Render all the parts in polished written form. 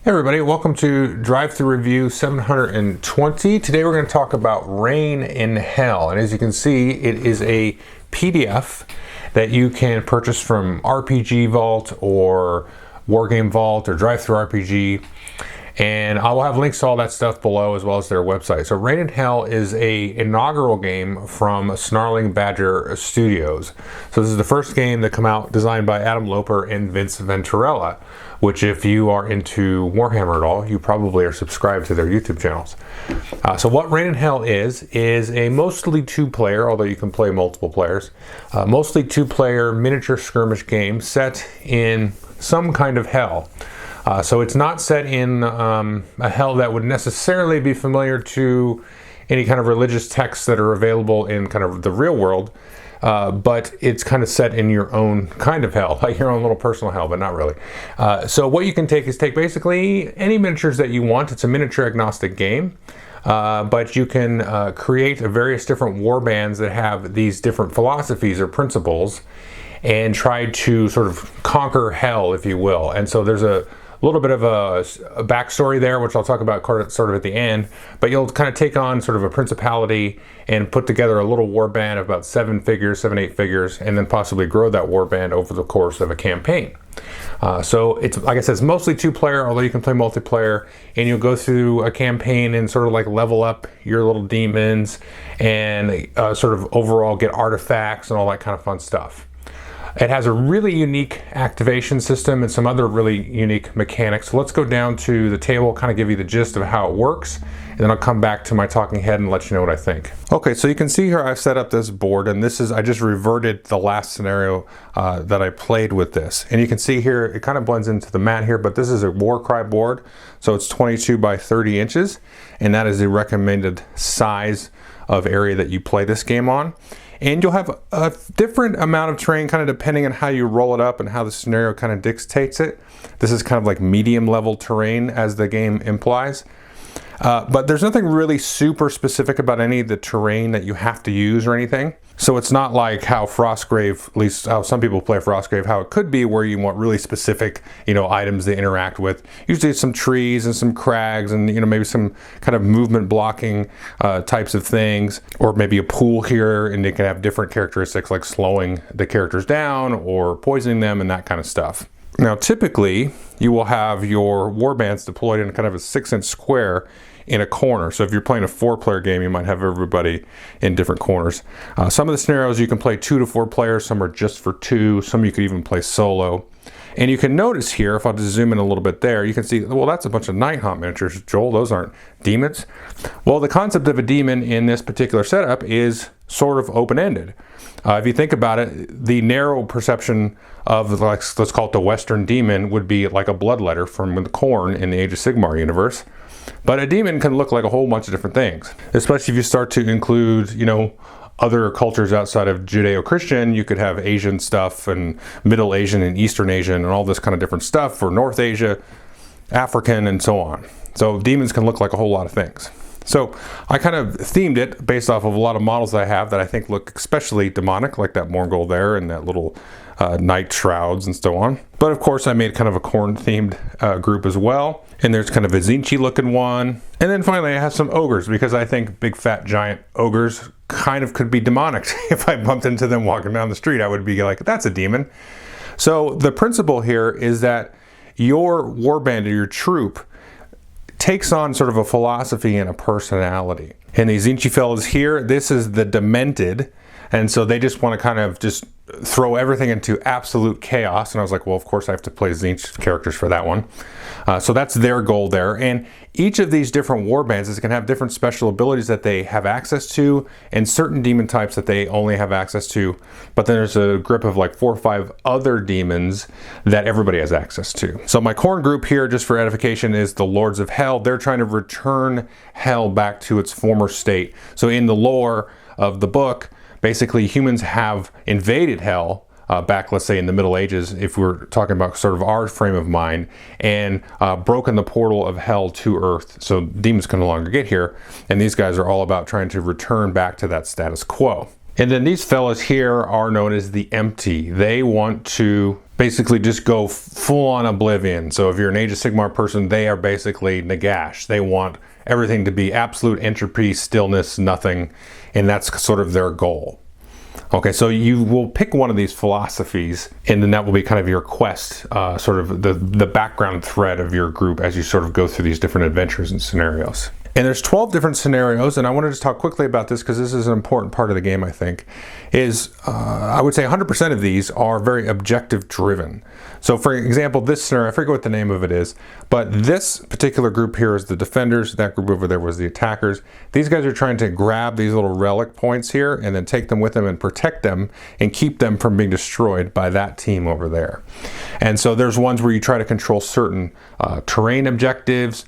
Hey everybody, welcome to Drive-Thru Review 720. Today we're going to talk about Reign in Hell, and as you can see, it is a PDF that you can purchase from RPG Vault or Wargame Vault or Drive-Thru RPG, and I will have links to all that stuff below as well as their website. So Reign in Hell is a inaugural game from Snarling Badger Studios. So this is the first game that come out designed by Adam Loper and Vince Venturella, which if you are into Warhammer at all, you probably are subscribed to their YouTube channels. So what Reign in Hell is a mostly two-player, although you can play multiple players, mostly two-player miniature skirmish game set in some kind of hell. So it's not set in a hell that would necessarily be familiar to any kind of religious texts that are available in kind of the real world, but it's kind of set in your own kind of hell, like your own little personal hell, but not really. So what you can take is basically any miniatures that you want. It's a miniature agnostic game, but you can create various different war bands that have these different philosophies or principles and try to sort of conquer hell, if you will. And so there's a little bit of a backstory there, which I'll talk about sort of at the end, but you'll kind of take on sort of a principality and put together a little war band of about 7, 8 figures, and then possibly grow that war band over the course of a campaign. So it's, like I said, it's mostly two-player, although you can play multiplayer, and you'll go through a campaign and sort of like level up your little demons and sort of overall get artifacts and all that kind of fun stuff. It has a really unique activation system and some other really unique mechanics. So let's go down to the table, kind of give you the gist of how it works, and then I'll come back to my talking head and let you know what I think. Okay, so you can see here I've set up this board, and this is, I just reverted the last scenario that I played with this. And you can see here, it kind of blends into the mat here, but this is a Warcry board. So it's 22 by 30 inches, and that is the recommended size of area that you play this game on. And you'll have a different amount of terrain kind of depending on how you roll it up and how the scenario kind of dictates it. This is kind of like medium level terrain as the game implies. But there's nothing really super specific about any of the terrain that you have to use or anything. So it's not like how Frostgrave, at least how some people play Frostgrave, how it could be where you want really specific, items to interact with. Usually it's some trees and some crags and, maybe some kind of movement blocking types of things, or maybe a pool here, and it can have different characteristics like slowing the characters down or poisoning them and that kind of stuff. Now, typically, you will have your warbands deployed in kind of a 6-inch square in a corner. So if you're playing a 4-player game, you might have everybody in different corners. Some of the scenarios you can play 2 to 4 players, some are just for 2, some you could even play solo. And you can notice here, if I'll just zoom in a little bit there, you can see, well, that's a bunch of Nighthaunt miniatures, Joel, those aren't demons. Well, the concept of a demon in this particular setup is sort of open-ended. If you think about it, the narrow perception of, let's call it the Western demon, would be like a bloodletter from the Khorne in the Age of Sigmar universe. But a demon can look like a whole bunch of different things, especially if you start to include, other cultures outside of Judeo-Christian. You could have Asian stuff and Middle Asian and Eastern Asian and all this kind of different stuff for North Asia, African, and so on. So demons can look like a whole lot of things. So I kind of themed it based off of a lot of models I have that I think look especially demonic, like that Morgul there and that little night shrouds and so on. But of course I made kind of a Khorne themed group as well. And there's kind of a Zinchi looking one. And then finally I have some ogres, because I think big fat giant ogres kind of could be demonic. If I bumped into them walking down the street, I would be like, that's a demon. So the principle here is that your warband or your troop takes on sort of a philosophy and a personality. And these Zinchi fellows here, this is the Demented, and so they just want to kind of just throw everything into absolute chaos. And I was like, well, of course I have to play Zinch characters for that one. So that's their goal there. And each of these different warbands is going to have different special abilities that they have access to, and certain demon types that they only have access to. But then there's a group of like 4 or 5 other demons that everybody has access to. So my Khorne group here, just for edification, is the Lords of Hell. They're trying to return hell back to its former state. So in the lore of the book, basically humans have invaded hell back, let's say, in the Middle Ages, if we're talking about sort of our frame of mind, and broken the portal of hell to Earth. So demons can no longer get here, and these guys are all about trying to return back to that status quo. And then these fellas here are known as the Empty. They want to basically just go full on oblivion. So if you're an Age of Sigmar person, they are basically Nagash. They want everything to be absolute entropy, stillness, nothing, and that's sort of their goal. Okay, so you will pick one of these philosophies, and then that will be kind of your quest, sort of the background thread of your group as you sort of go through these different adventures and scenarios. And there's 12 different scenarios, and I wanted to talk quickly about this because this is an important part of the game, I think, is I would say 100% of these are very objective driven. So for example, this scenario, I forget what the name of it is, but this particular group here is the defenders, that group over there was the attackers. These guys are trying to grab these little relic points here and then take them with them and protect them and keep them from being destroyed by that team over there. And so there's ones where you try to control certain terrain objectives,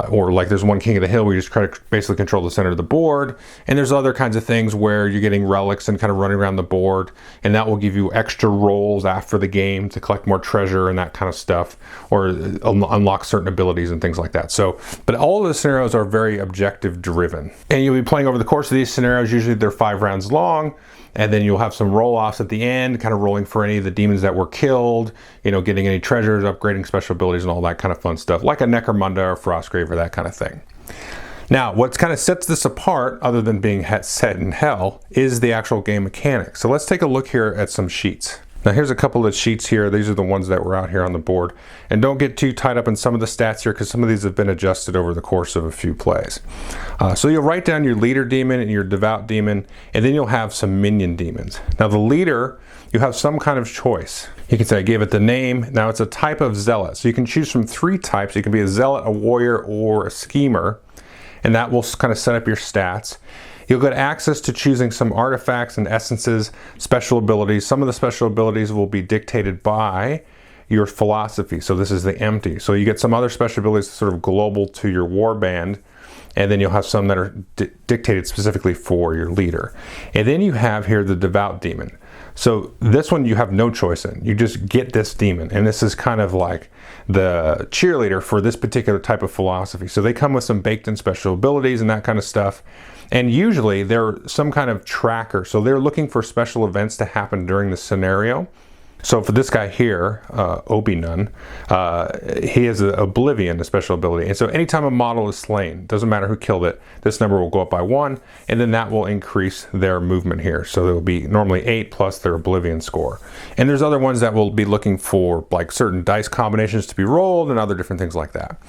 or like there's one King of the Hill where you just try to basically control the center of the board, and there's other kinds of things where you're getting relics and kind of running around the board, and that will give you extra rolls after the game to collect more treasure and that kind of stuff, or unlock certain abilities and things like that. So, but all of the scenarios are very objective driven, and you'll be playing over the course of these scenarios. Usually they're 5 rounds long, and then you'll have some roll-offs at the end, kind of rolling for any of the demons that were killed, you know, getting any treasures, upgrading special abilities, and all that kind of fun stuff, like a Necromunda or Frostgrave or that kind of thing. Now, what kind of sets this apart, other than being set in hell, is the actual game mechanics. So let's take a look here at some sheets. Now here's a couple of sheets here. These are the ones that were out here on the board. And don't get too tied up in some of the stats here because some of these have been adjusted over the course of a few plays. So you'll write down your leader demon and your devout demon, and then you'll have some minion demons. Now the leader, you have some kind of choice. You can say I gave it the name. Now it's a type of zealot. So you can choose from 3 types. You can be a zealot, a warrior, or a schemer. And that will kind of set up your stats. You'll get access to choosing some artifacts and essences, special abilities. Some of the special abilities will be dictated by your philosophy. So this is the empty. So you get some other special abilities sort of global to your warband, and then you'll have some that are dictated specifically for your leader. And then you have here the devout demon. So this one you have no choice in. You just get this demon, and this is kind of like the cheerleader for this particular type of philosophy. So they come with some baked-in special abilities and that kind of stuff. And usually they're some kind of tracker. So they're looking for special events to happen during the scenario. So for this guy here, Obinun, he has an Oblivion, a special ability. And so anytime a model is slain, doesn't matter who killed it, this number will go up by 1, and then that will increase their movement here. So there will be normally 8 plus their Oblivion score. And there's other ones that will be looking for like certain dice combinations to be rolled and other different things like that.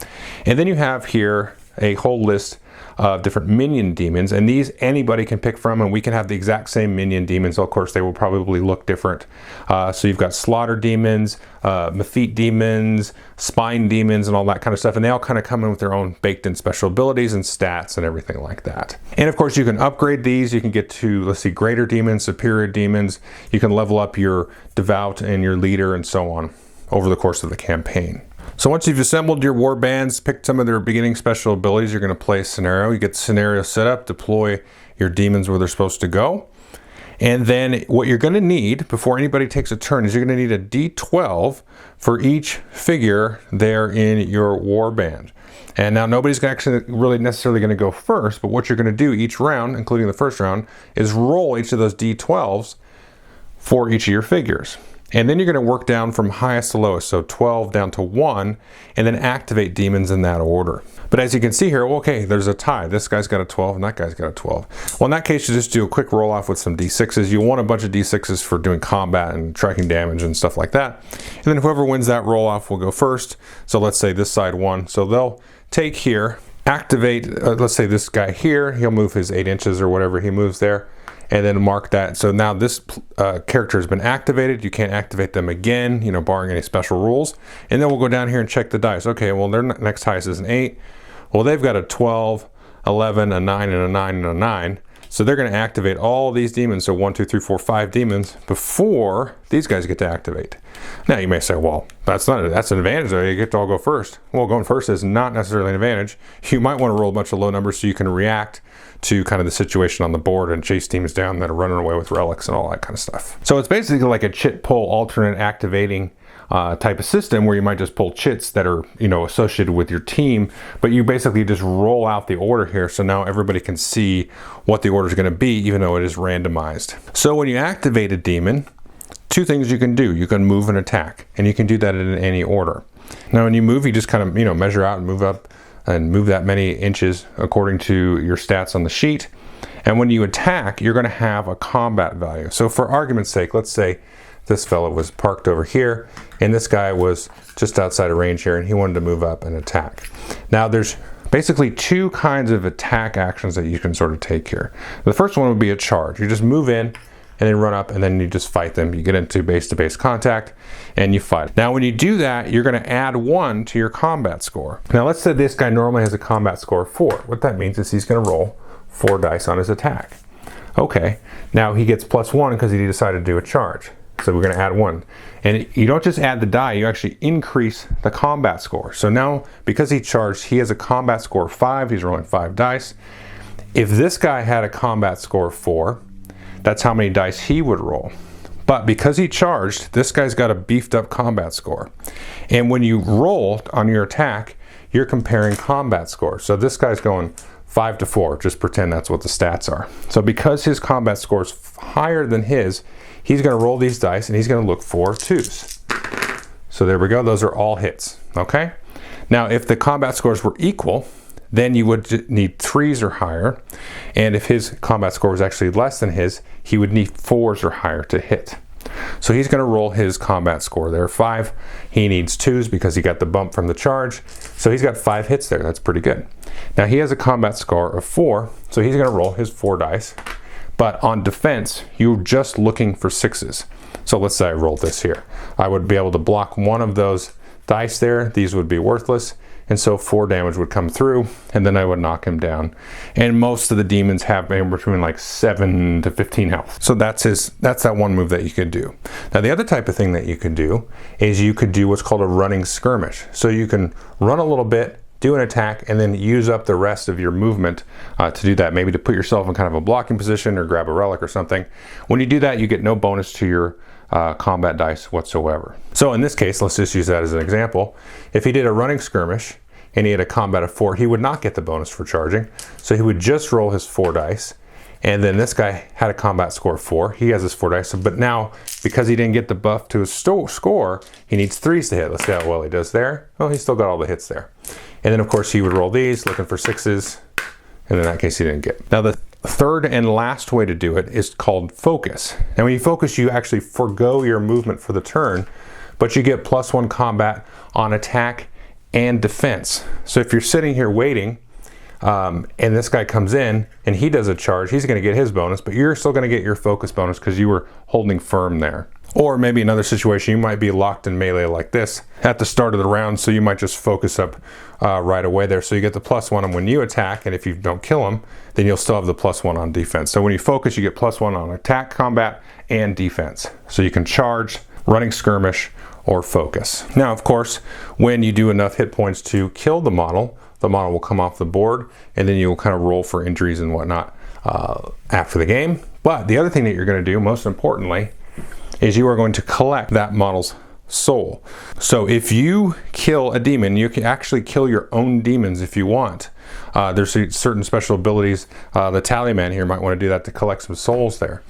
And then you have here a whole list of different minion demons, and these anybody can pick from, and we can have the exact same minion demons. So of course they will probably look different. So you've got slaughter demons, Mephite demons, spine demons, and all that kind of stuff, and they all kind of come in with their own baked in special abilities and stats and everything like that. And of course you can upgrade these. You can get to, let's see, greater demons, superior demons. You can level up your devout and your leader and so on over the course of the campaign. So once you've assembled your war bands, picked some of their beginning special abilities, you're going to play a scenario. You get the scenario set up, deploy your demons where they're supposed to go. And then what you're going to need before anybody takes a turn is you're going to need a D12 for each figure there in your war band. And now nobody's actually really necessarily going to go first, but what you're going to do each round, including the first round, is roll each of those D12s for each of your figures. And then you're going to work down from highest to lowest, so 12 down to 1, and then activate demons in that order. But as you can see here, okay, there's a tie. This guy's got a 12 and that guy's got a 12. Well, in that case, you just do a quick roll off with some D6s. You want a bunch of D6s for doing combat and tracking damage and stuff like that. And then whoever wins that roll off will go first. So let's say this side won. So they'll take here, activate, let's say this guy here, he'll move his 8 inches or whatever he moves there, and then mark that. So now this character has been activated. You can't activate them again, you know, barring any special rules. And then we'll go down here and check the dice. Okay, well, their next highest is an 8. Well, they've got a 12, 11, a 9, and a 9, and a 9. So they're going to activate all these demons. So 1, 2, 3, 4, 5 demons before these guys get to activate. Now you may say, well, that's an advantage though. You get to all go first. Well, going first is not necessarily an advantage. You might want to roll a bunch of low numbers so you can react to kind of the situation on the board and chase teams down that are running away with relics and all that kind of stuff. So it's basically like a chit pull alternate activating type of system where you might just pull chits that are, you know, associated with your team, but you basically just roll out the order here so now everybody can see what the order is going to be even though it is randomized. So when you activate a demon, two things you can do. You can move and attack, and you can do that in any order. Now when you move, you just kind of, measure out and move up and move that many inches according to your stats on the sheet. And when you attack, you're going to have a combat value. So for argument's sake, let's say this fellow was parked over here and this guy was just outside of range here and he wanted to move up and attack. Now there's basically two kinds of attack actions that you can sort of take here. The first one would be a charge. You just move in and then run up and then you just fight them. You get into base-to-base contact and you fight. Now when you do that, you're going to add 1 to your combat score. Now let's say this guy normally has a combat score of 4. What that means is he's going to roll 4 dice on his attack. Okay, now he gets +1 because he decided to do a charge. So we're going to add 1. And you don't just add the die, you actually increase the combat score. So now, because he charged, he has a combat score of 5. He's rolling 5 dice. If this guy had a combat score of 4, that's how many dice he would roll. But because he charged, this guy's got a beefed up combat score. And when you roll on your attack, you're comparing combat scores. So this guy's going 5 to 4, just pretend that's what the stats are. So because his combat score is higher than his, he's going to roll these dice and he's going to look for 2s. So there we go, those are all hits, okay? Now if the combat scores were equal, then you would need 3s or higher, and if his combat score was actually less than his, he would need 4s or higher to hit. So he's going to roll his combat score there, 5. He needs 2s because he got the bump from the charge, so he's got 5 hits there. That's pretty good. Now he has a combat score of 4, so he's going to roll his 4 dice, but on defense, you're just looking for 6s. So let's say I rolled this here. I would be able to block one of those dice there. These would be worthless, and so 4 damage would come through, and then I would knock him down. And most of the demons have between like 7 to 15 health. So that's that one move that you could do. Now the other type of thing that you could do is you could do what's called a running skirmish. So you can run a little bit, do an attack, and then use up the rest of your movement to do that. Maybe to put yourself in kind of a blocking position or grab a relic or something. When you do that, you get no bonus to your combat dice whatsoever. So in this case, let's just use that as an example. If he did a running skirmish and he had a combat of 4, he would not get the bonus for charging. So he would just roll his 4 dice. And then this guy had a combat score of 4. He has his 4 dice, but now because he didn't get the buff to his score, he needs 3s to hit. Let's see how well he does there. Oh, he still got all the hits there. And then of course he would roll these, looking for 6s, and in that case he didn't get. Now the third and last way to do it is called focus. And when you focus, you actually forego your movement for the turn, but you get +1 combat on attack and defense. So if you're sitting here waiting, and this guy comes in and he does a charge, he's going to get his bonus, but you're still going to get your focus bonus because you were holding firm there. Or maybe another situation, you might be locked in melee like this at the start of the round, so you might just focus up right away there. So you get the +1 on when you attack, and if you don't kill him, then you'll still have the +1 on defense. So when you focus, you get +1 on attack, combat, and defense. So you can charge, running skirmish, or focus. Now, of course, when you do enough hit points to kill the model will come off the board, and then you'll kind of roll for injuries and whatnot after the game. But the other thing that you're going to do, most importantly, is you are going to collect that model's soul. So if you kill a demon, you can actually kill your own demons if you want. There's certain special abilities. The Tallyman here might want to do that to collect some souls there.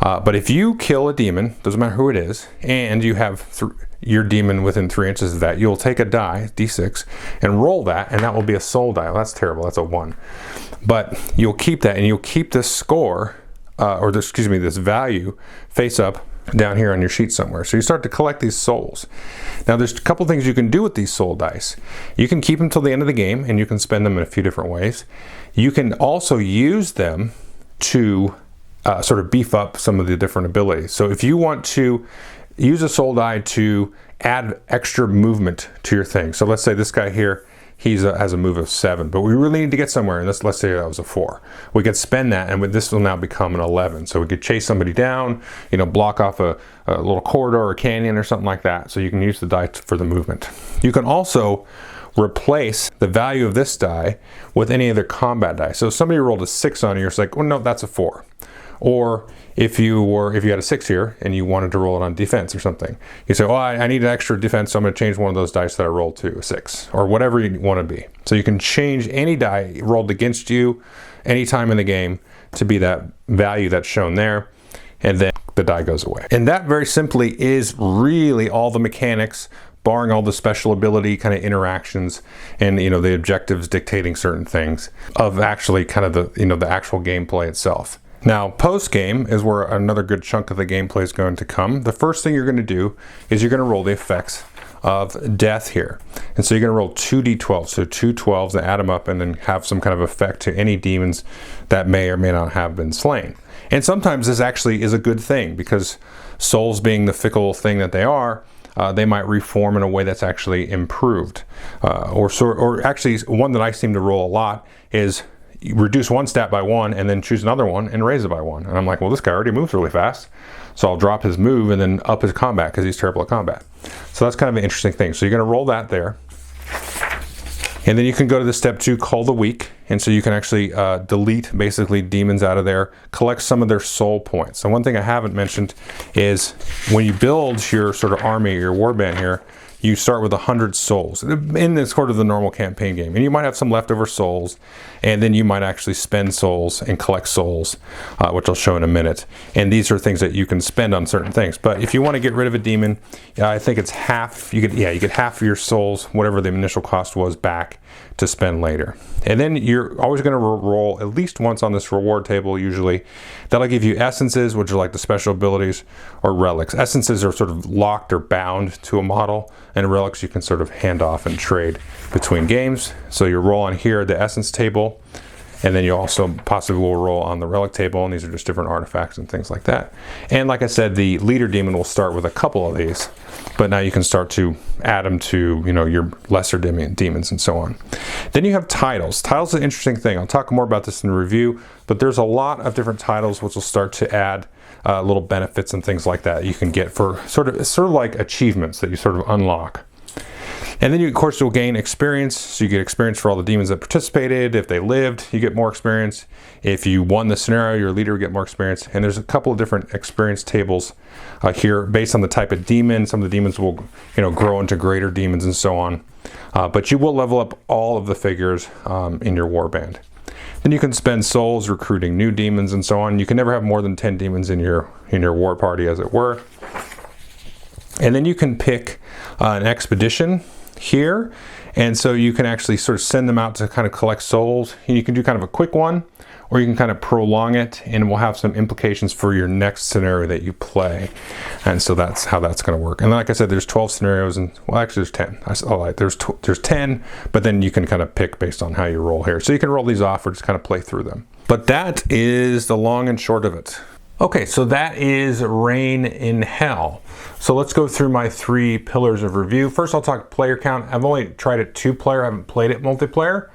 But if you kill a demon, doesn't matter who it is, and you have your demon within 3 inches of that, you'll take a die, d6, and roll that, and that will be a soul die. Well, that's terrible, that's a 1. But you'll keep that, and you'll keep this score, this value face up down here on your sheet somewhere. So you start to collect these souls. Now there's a couple things you can do with these soul dice. You can keep them till the end of the game, and you can spend them in a few different ways. You can also use them to sort of beef up some of the different abilities. So if you want to use a soul die to add extra movement to your thing. So let's say this guy here, has a move of 7, but we really need to get somewhere, and let's say that was a 4. We could spend that, and this will now become an 11. So we could chase somebody down, block off a little corridor or canyon or something like that. So you can use the die for the movement. You can also replace the value of this die with any other combat die. So if somebody rolled a 6 on you, you're like, well, no, that's a 4. Or if you had a 6 here and you wanted to roll it on defense or something, you say, oh, I need an extra defense, so I'm going to change one of those dice that I rolled to a 6, or whatever you want to be. So you can change any die rolled against you any time in the game to be that value that's shown there, and then the die goes away. And that very simply is really all the mechanics, barring all the special ability kind of interactions and the objectives dictating certain things of actually kind of the actual gameplay itself. Now, post game is where another good chunk of the gameplay is going to come. The first thing you're going to do is you're going to roll the effects of death here. And so you're going to roll 2d12, so 2 12s and add them up and then have some kind of effect to any demons that may or may not have been slain. And sometimes this actually is a good thing, because souls being the fickle thing that they are, they might reform in a way that's actually improved. Or actually, one that I seem to roll a lot is you reduce one stat by 1 and then choose another one and raise it by 1. And I'm like, well, this guy already moves really fast, so I'll drop his move and then up his combat because he's terrible at combat. So that's kind of an interesting thing. So you're going to roll that there. And then you can go to the step 2, Call the Weak. And so you can actually delete basically demons out of there, collect some of their soul points. So one thing I haven't mentioned is when you build your sort of army, your warband here, you start with 100 souls in this sort of the normal campaign game. And you might have some leftover souls, and then you might actually spend souls and collect souls, which I'll show in a minute. And these are things that you can spend on certain things. But if you want to get rid of a demon, I think it's half. You get half of your souls, whatever the initial cost was, back to spend later. And then you're always going to roll at least once on this reward table usually. That'll give you essences, which are like the special abilities, or relics. Essences are sort of locked or bound to a model, and relics you can sort of hand off and trade between games. So you roll on here the essence table, and then you also possibly will roll on the relic table, and these are just different artifacts and things like that. And like I said, the leader demon will start with a couple of these, but now you can start to add them to your lesser demons and so on. Then you have titles. Titles is an interesting thing. I'll talk more about this in the review, but there's a lot of different titles which will start to add little benefits and things like that you can get for sort of like achievements that you sort of unlock. And then you, of course, you'll gain experience. So you get experience for all the demons that participated. If they lived, you get more experience. If you won the scenario, your leader will get more experience. And there's a couple of different experience tables here based on the type of demon. Some of the demons will, grow into greater demons and so on. But you will level up all of the figures in your warband. Then you can spend souls recruiting new demons and so on. You can never have more than 10 demons in your war party, as it were. And then you can pick an expedition here, and so you can actually sort of send them out to kind of collect souls. You can do kind of a quick one, or you can kind of prolong it, and it will have some implications for your next scenario that you play. And so that's how that's going to work. And like I said, there's 12 scenarios, and well, actually there's 10. There's 10, but then you can kind of pick based on how you roll here. So you can roll these off or just kind of play through them. But that is the long and short of it. Okay, so that is Reign in Hell. So let's go through my 3 pillars of review. First, I'll talk player count. I've only tried it 2-player. I haven't played it multiplayer,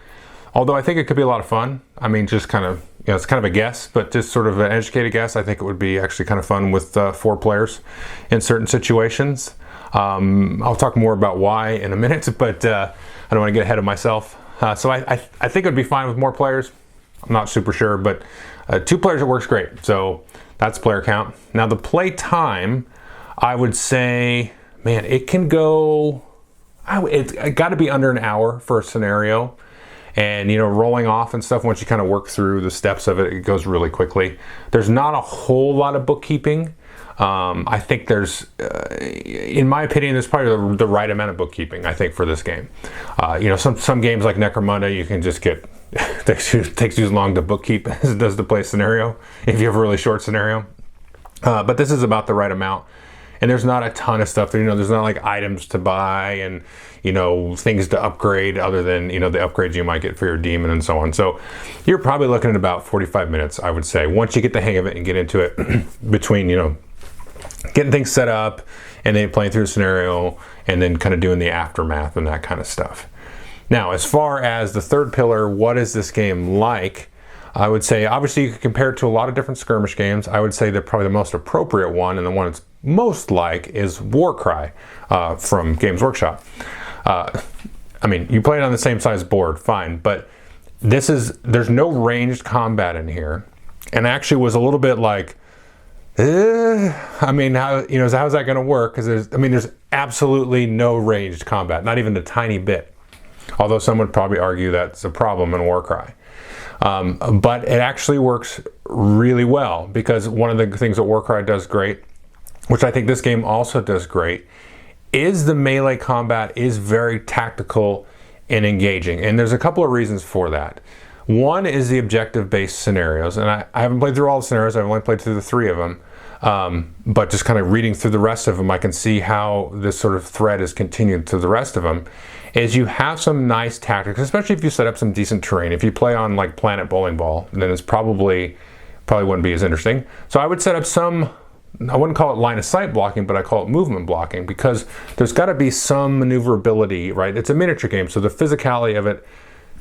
although I think it could be a lot of fun. I mean, just kind of, it's kind of a guess, but just sort of an educated guess. I think it would be actually kind of fun with 4 players in certain situations. I'll talk more about why in a minute, but I don't want to get ahead of myself. So I think it would be fine with more players. I'm not super sure, but 2 players, it works great. So that's player count. Now the play time, I would say, man, it can go, it's got to be under an hour for a scenario. And, rolling off and stuff, once you kind of work through the steps of it, it goes really quickly. There's not a whole lot of bookkeeping. I think there's, in my opinion, there's probably the right amount of bookkeeping, I think, for this game. Some games like Necromunda, you can just get, it takes you as long to bookkeep as it does to play a scenario, if you have a really short scenario. But this is about the right amount. And there's not a ton of stuff. There's not like items to buy and, things to upgrade other than, the upgrades you might get for your demon and so on. So you're probably looking at about 45 minutes, I would say, once you get the hang of it and get into it between, getting things set up and then playing through the scenario and then kind of doing the aftermath and that kind of stuff. Now, as far as the third pillar, what is this game like? I would say, obviously, you could compare it to a lot of different skirmish games. I would say that probably the most appropriate one, and the one it's most like, is Warcry from Games Workshop. I mean, you play it on the same size board, fine, but there's no ranged combat in here, and actually was a little bit like, I mean, how's that going to work? Because there's absolutely no ranged combat, not even a tiny bit. Although some would probably argue that's a problem in Warcry. But it actually works really well, because one of the things that Warcry does great, which I think this game also does great, is the melee combat is very tactical and engaging. And there's a couple of reasons for that. One is the objective-based scenarios, and I haven't played through all the scenarios. I've only played through the 3 of them. But just kind of reading through the rest of them, I can see how this sort of thread is continued to the rest of them, is you have some nice tactics, especially if you set up some decent terrain. If you play on like Planet Bowling Ball, then it's probably wouldn't be as interesting. So I would set up some, I wouldn't call it line of sight blocking, but I call it movement blocking, because there's got to be some maneuverability, right? It's a miniature game, so the physicality of it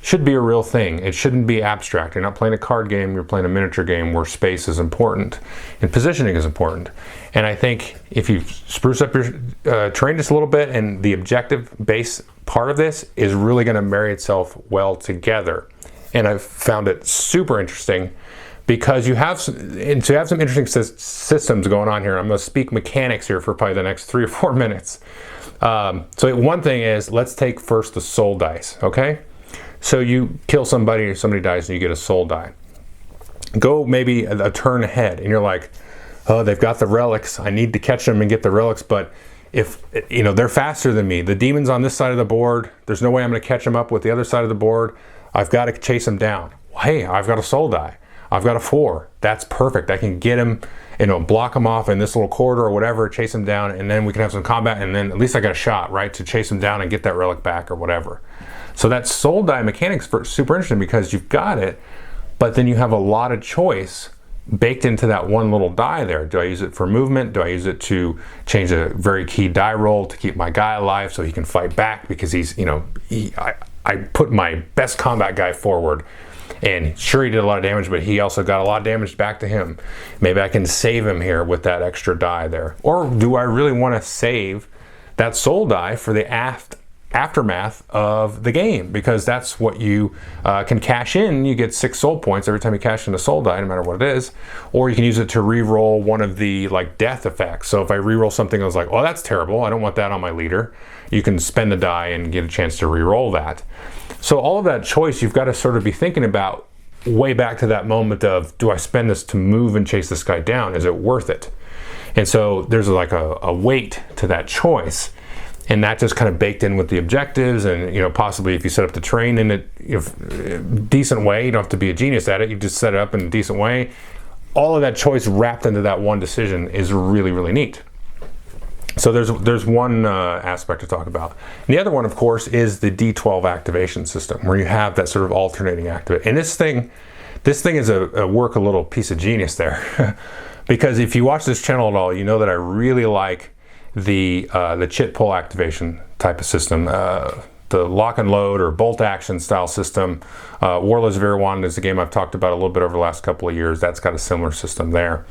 should be a real thing. It shouldn't be abstract. You're not playing a card game, you're playing a miniature game where space is important and positioning is important. And I think if you spruce up your terrain just a little bit, and the objective base part of this is really going to marry itself well together. And I've found it super interesting, because you have some interesting systems going on here. I'm going to speak mechanics here for probably the next 3 or 4 minutes. So one thing is, let's take first the soul dice, okay? So you kill somebody, or somebody dies, and you get a soul die. Go maybe a turn ahead, and you're like, oh, they've got the relics. I need to catch them and get the relics, but if, you know, they're faster than me. The demon's on this side of the board. There's no way I'm going to catch them up with the other side of the board. I've got to chase them down. Well, hey, I've got a soul die. I've got a 4. That's perfect. I can get him, you know, block him off in this little corridor or whatever, chase him down, and then we can have some combat, and then at least I got a shot, right, to chase him down and get that relic back or whatever. So that soul die mechanic's super interesting, because you've got it, but then you have a lot of choice baked into that one little die there. Do I use it for movement? Do I use it to change a very key die roll to keep my guy alive so he can fight back, because he's, you know, I put my best combat guy forward, and sure, he did a lot of damage, but he also got a lot of damage back to him. Maybe I can save him here with that extra die there. Or do I really want to save that soul die for the aftermath of the game, because that's what you can cash in. You get 6 soul points every time you cash in a soul die, no matter what it is. Or you can use it to re-roll one of the like death effects. So if I re-roll something, I was like, oh, that's terrible, I don't want that on my leader, you can spend the die and get a chance to re-roll that. So all of that choice, you've got to sort of be thinking about way back to that moment of, do I spend this to move and chase this guy down? Is it worth it? And so there's like a weight to that choice. And that just kind of baked in with the objectives, and, you know, possibly if you set up the terrain in a decent way, you don't have to be a genius at it, you just set it up in a decent way. All of that choice wrapped into that one decision is really, really neat. So there's one aspect to talk about. And the other one, of course, is the D12 activation system, where you have that sort of alternating activate. And this thing is a little piece of genius there, because if you watch this channel at all, you know that I really like the chit pull activation type of system, the lock and load or bolt action style system. Warlords of Irwan is the game I've talked about a little bit over the last couple of years. That's got a similar system there.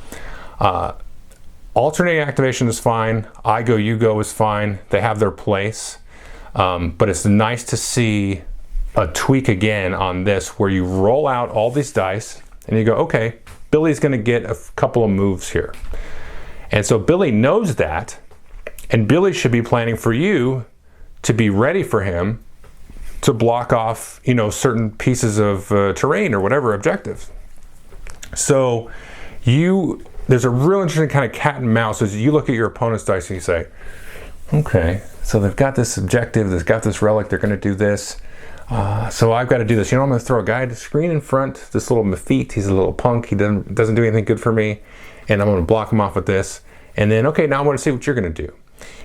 Alternating activation is fine. I go, you go is fine. They have their place. But it's nice to see a tweak again on this, where you roll out all these dice and you go, okay, Billy's going to get a couple of moves here. And so Billy knows that, and Billy should be planning for you to be ready for him to block off, you know, certain pieces of terrain or whatever objectives. So there's a real interesting kind of cat and mouse as you look at your opponent's dice and you say, okay, so they've got this objective, they've got this relic, they're going to do this. So I've got to do this. You know, I'm going to throw a guy to screen in front, this little Mephite, he's a little punk, he doesn't do anything good for me, and I'm going to block him off with this. And then, okay, now I want to see what you're going to do.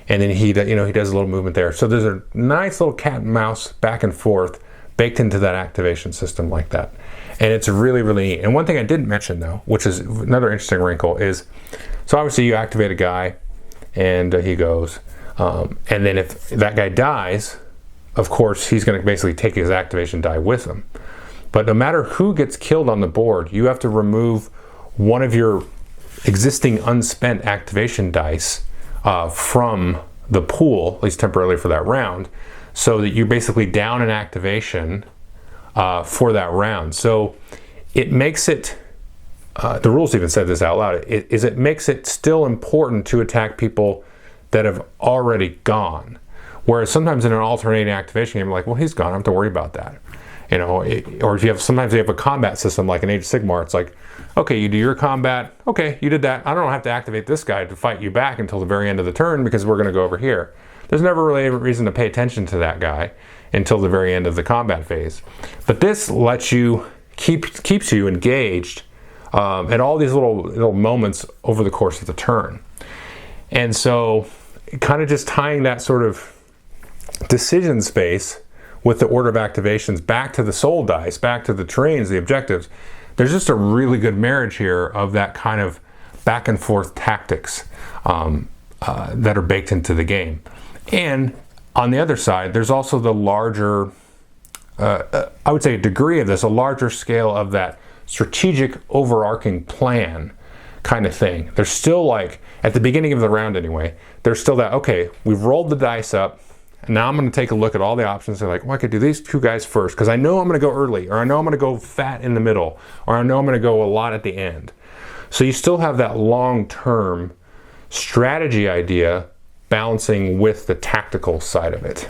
And then he does a little movement there. So there's a nice little cat and mouse back and forth baked into that activation system like that. And it's really, really neat. And one thing I didn't mention, though, which is another interesting wrinkle, is, so obviously you activate a guy, and he goes. And then if that guy dies, of course, he's going to basically take his activation die with him. But no matter who gets killed on the board, you have to remove one of your existing unspent activation dice from the pool, at least temporarily for that round, so that you're basically down an activation for that round. So it makes it, the rules even said this out loud, it makes it still important to attack people that have already gone. Whereas sometimes in an alternating activation game, you're like, well, he's gone, I don't have to worry about that. You know, or if you have, sometimes you have a combat system like in Age of Sigmar, it's like, okay, you do your combat, okay, you did that. I don't have to activate this guy to fight you back until the very end of the turn because we're going to go over here. There's never really a reason to pay attention to that guy until the very end of the combat phase. But this lets you, keeps you engaged at all these little moments over the course of the turn. And so kind of just tying that sort of decision space with the order of activations back to the soul dice, back to the terrains, the objectives, there's just a really good marriage here of that kind of back and forth tactics that are baked into the game. And on the other side, there's also the larger, I would say a degree of this, a larger scale of that strategic overarching plan kind of thing. There's still, like, at the beginning of the round anyway, there's still that, okay, we've rolled the dice up, and now I'm going to take a look at all the options. They're like, well, I could do these two guys first because I know I'm going to go early, or I know I'm going to go fat in the middle, or I know I'm going to go a lot at the end. So you still have that long-term strategy idea balancing with the tactical side of it.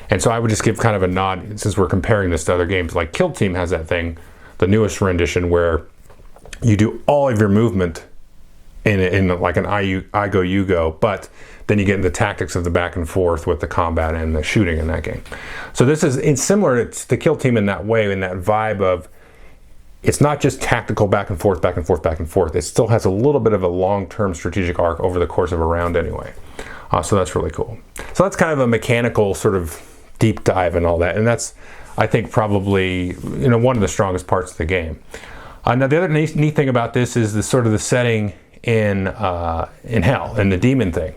And so I would just give kind of a nod, since we're comparing this to other games, like Kill Team has that thing, the newest rendition, where you do all of your movement in like an I go, you go, but then you get into the tactics of the back and forth with the combat and the shooting in that game. So this is, it's similar to Kill Team in that way, in that vibe of, it's not just tactical back and forth, back and forth, back and forth. It still has a little bit of a long-term strategic arc over the course of a round anyway. So that's really cool. So that's kind of a mechanical sort of deep dive and all that. And that's, I think, probably, you know, one of the strongest parts of the game. Now the other neat thing about this is the sort of the setting in Hell, and the demon thing.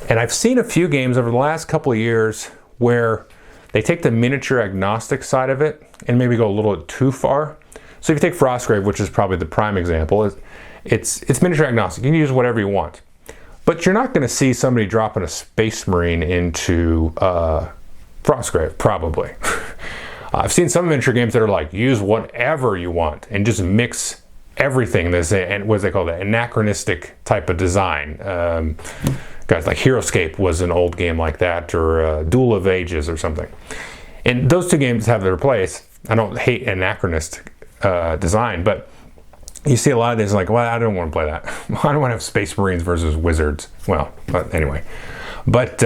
And I've seen a few games over the last couple of years where they take the miniature agnostic side of it and maybe go a little too far. So if you take Frostgrave, which is probably the prime example, it's miniature agnostic. You can use whatever you want. But you're not going to see somebody dropping a Space Marine into Frostgrave, probably. I've seen some miniature games that are like, use whatever you want and just mix everything. There's what they call that, anachronistic type of design. Guys like Heroescape was an old game like that, or Duel of Ages or something. And those two games have their place. I don't hate anachronistic design, but you see a lot of this like, well, I don't want to play that. I don't want to have Space Marines versus Wizards. Well, but anyway. But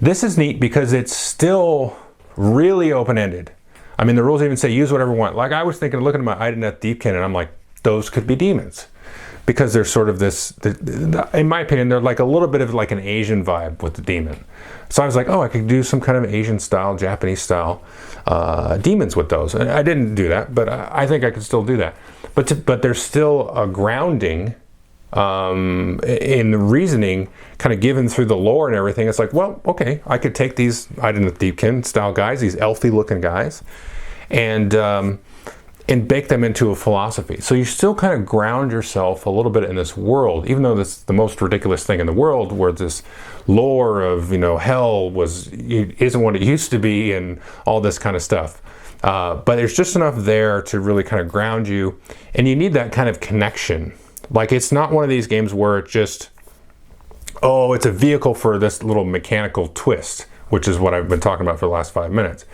this is neat because it's still really open-ended. I mean, the rules even say use whatever you want. Like, I was thinking, looking at my Ideneth Deepkin, and I'm like, those could be demons. Because there's sort of this, in my opinion, they're like a little bit of like an Asian vibe with the demon. So I was like, oh, I could do some kind of Asian style, Japanese style demons with those. And I didn't do that, but I think I could still do that. But there's still a grounding in the reasoning kind of given through the lore and everything. It's like, well, okay, I could take these Ideneth Deepkin style guys, these elfy looking guys, and bake them into a philosophy. So you still kind of ground yourself a little bit in this world, even though this is the most ridiculous thing in the world, where this lore of, you know, hell isn't what it used to be and all this kind of stuff. But there's just enough there to really kind of ground you, and you need that kind of connection. Like, it's not one of these games where it just, oh, it's a vehicle for this little mechanical twist, which is what I've been talking about for the last 5 minutes.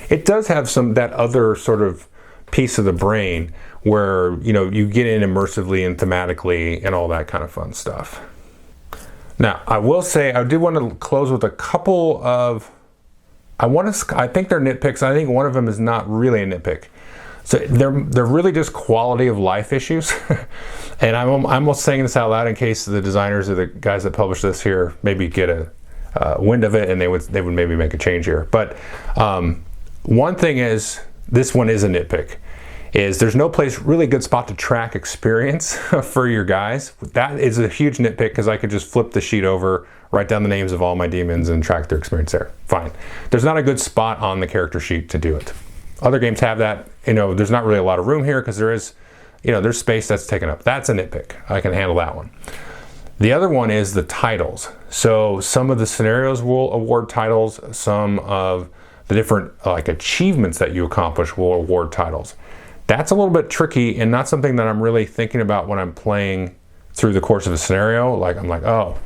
It does have that other sort of piece of the brain where, you know, you get in immersively and thematically and all that kind of fun stuff. Now, I will say, I do want to close with a couple of, I think they're nitpicks. I think one of them is not really a nitpick. So they're really just quality of life issues. And I'm almost saying this out loud in case the designers or the guys that publish this here maybe get a wind of it, and they would maybe make a change here. But one thing is, this one is a nitpick, is there's no really good spot to track experience for your guys. That is a huge nitpick, because I could just flip the sheet over, write down the names of all my demons, and track their experience there. Fine. There's not a good spot on the character sheet to do it. Other games have that. You know, there's not really a lot of room here because there is, you know, there's space that's taken up. That's a nitpick. I can handle that one. The other one is the titles. So some of the scenarios will award titles. Some of the different like achievements that you accomplish will award titles. That's a little bit tricky and not something that I'm really thinking about when I'm playing through the course of a scenario. Like, I'm like, oh,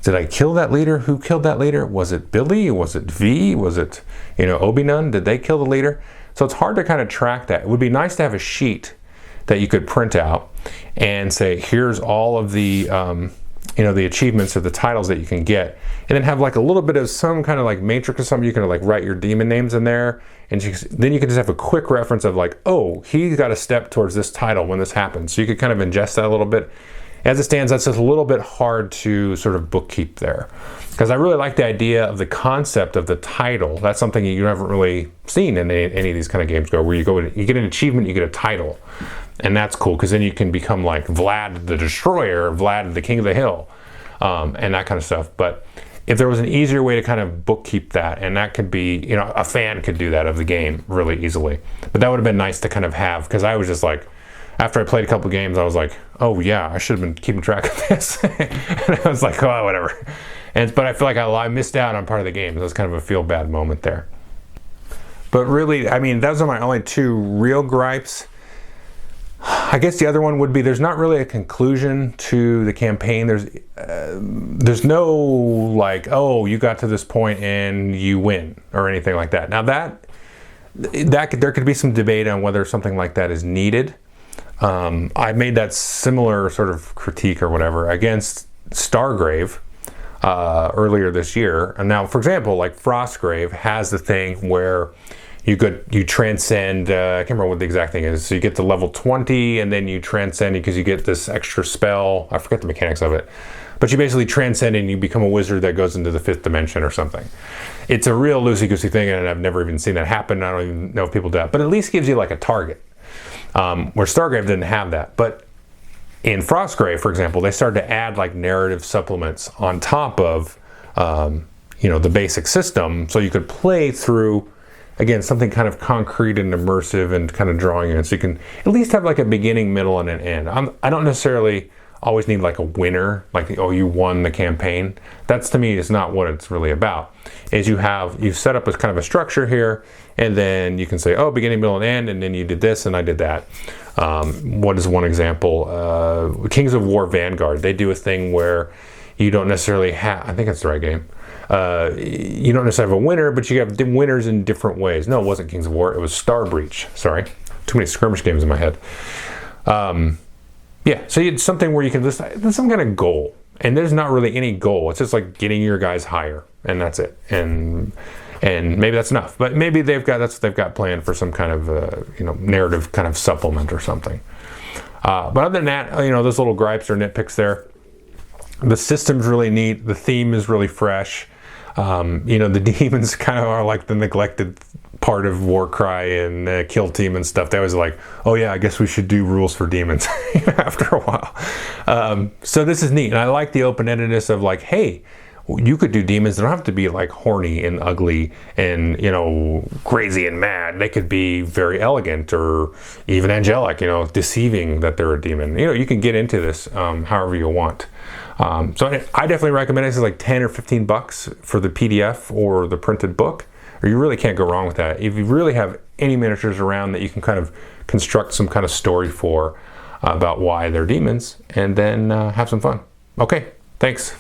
did I kill that leader? Who killed that leader? Was it Billy? Was it V? Was it, you know, Obi-Nun? Did they kill the leader? So it's hard to kind of track that. It would be nice to have a sheet that you could print out and say, here's all of the the achievements or the titles that you can get, and then have like a little bit of some kind of like matrix or something. You can like write your demon names in there, and then you can just have a quick reference of like, oh, he got a step towards this title when this happens. So you could kind of ingest that a little bit. As it stands, that's just a little bit hard to sort of bookkeep there, because I really like the idea of the concept of the title. That's something you haven't really seen in any of these kind of games where you get an achievement, you get a title. And that's cool, because then you can become like Vlad the Destroyer, Vlad the King of the Hill, and that kind of stuff. But if there was an easier way to kind of bookkeep that, and that could be, a fan could do that of the game really easily. But that would have been nice to kind of have, because I was just like, after I played a couple games, I was like, oh yeah, I should have been keeping track of this. And I was like, oh, whatever. But I feel like I missed out on part of the game. So it was kind of a feel-bad moment there. But really, I mean, those are my only two real gripes. I guess the other one would be there's not really a conclusion to the campaign. There's no like, oh, you got to this point and you win or anything like that. Now there could be some debate on whether something like that is needed. I made that similar sort of critique or whatever against Stargrave earlier this year. And now, for example, like Frostgrave has the thing where you transcend, I can't remember what the exact thing is. So you get to level 20 and then you transcend because you get this extra spell. I forget the mechanics of it. But you basically transcend and you become a wizard that goes into the 5th dimension or something. It's a real loosey-goosey thing, and I've never even seen that happen. I don't even know if people do that. But at least gives you like a target. Where Stargrave didn't have that. But in Frostgrave, for example, they started to add like narrative supplements on top of the basic system, so you could play through, again, something kind of concrete and immersive and kind of drawing in, so you can at least have like a beginning, middle, and an end. I don't necessarily always need like a winner, like, oh, you won the campaign. That's, to me, is not what it's really about. Is you've set up as kind of a structure here, and then you can say, oh, beginning, middle, and end, and then you did this and I did that. What is one example? Kings of War Vanguard, they do a thing where you don't necessarily have, I think that's the right game, you don't necessarily have a winner, but you have winners in different ways. No, it wasn't Kings of War, it was Star Breach. Sorry, too many skirmish games in my head. Yeah, so you had something where you can just, there's some kind of goal, and there's not really any goal. It's just like getting your guys higher, and that's it. And maybe that's enough, but maybe that's what they've got planned for some kind of narrative kind of supplement or something. But other than that, those little gripes or nitpicks there. The system's really neat. The theme is really fresh. The demons kind of are like the neglected part of Warcry and Kill Team and stuff. They was like, oh yeah, I guess we should do rules for demons after a while. So this is neat, and I like the open-endedness of like, hey, you could do demons. They don't have to be like horny and ugly and crazy and mad. They could be very elegant or even angelic, deceiving that they're a demon. You can get into this however you want. So I definitely recommend it. It's like 10 or 15 bucks for the PDF or the printed book. Or you really can't go wrong with that. If you really have any miniatures around that you can kind of construct some kind of story for about why they're demons, and then have some fun. Okay, thanks.